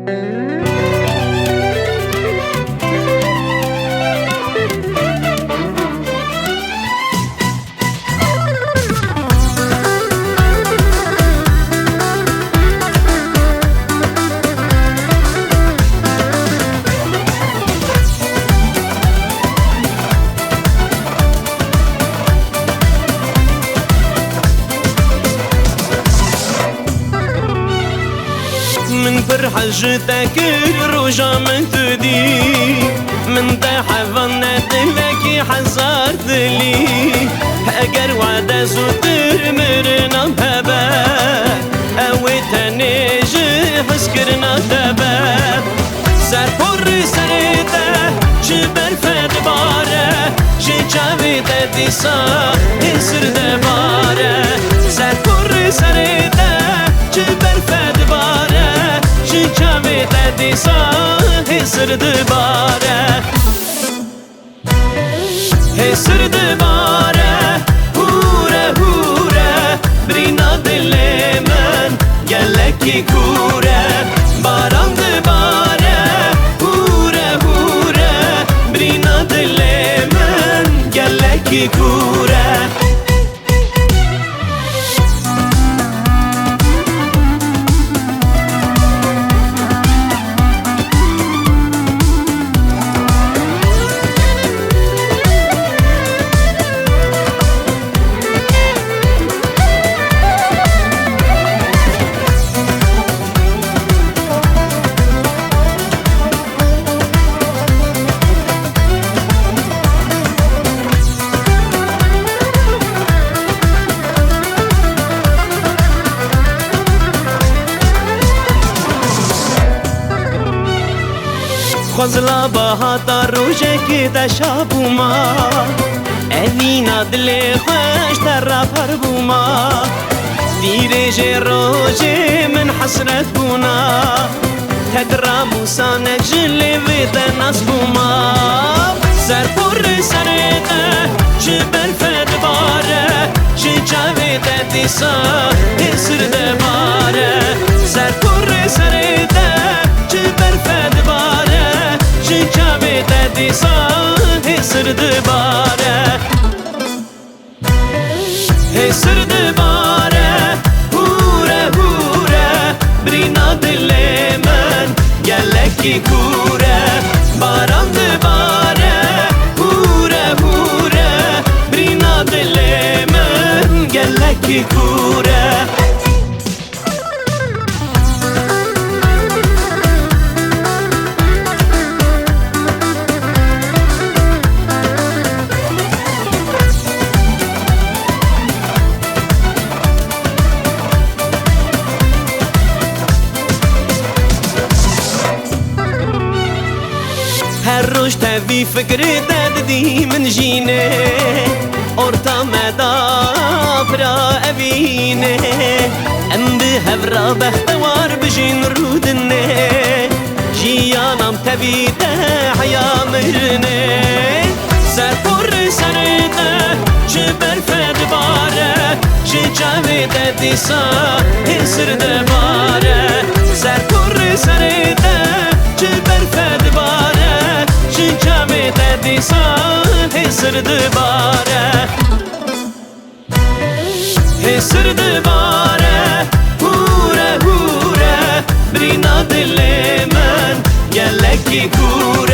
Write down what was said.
من فرح جتك الرجا من تدي من تحفظنت لك حزرت لي اگر وعده زوتر مرنا بباب او تنجي حسكرنا دباب سر پر سرته جبر فدباره جاوید دیسا هسر دباره سر پر سرته جبر فدباره جاوید دیسا هسر دباره هسر دباره هوره هوره برینا دل من گلکی کوره باران دباره هوره هوره برینا دل من گلکی کوره خزلا بهاتا روزه که دشا بوما اوینا دل خوش تر پر بوما دیرج روزه من حسرت بونا تدرا موسا نجل وید ناس بوما سر پر سرته جبر فد باره جاوید دیسا هسر دباره سر پر سرته جبر فد باره جاوید دیسا هسر دباره هسر دباره هوره هوره برینا دل من گلکی کوره باران دباره هوره هوره برینا دل من گلکی کوره هر روز تبي فكري تدي من جيني أورتا مدا برا أبيني أم بهبرا بختوار بجين رودني جيانام تبي تحيا مرني سر پر سرته جبر فدباره جاوید دیسا هسر دباره سر پر سرته جبر فدباره جاوید دیسا هسر دباره هسر دباره هوره هوره برینا دل من گلکی کور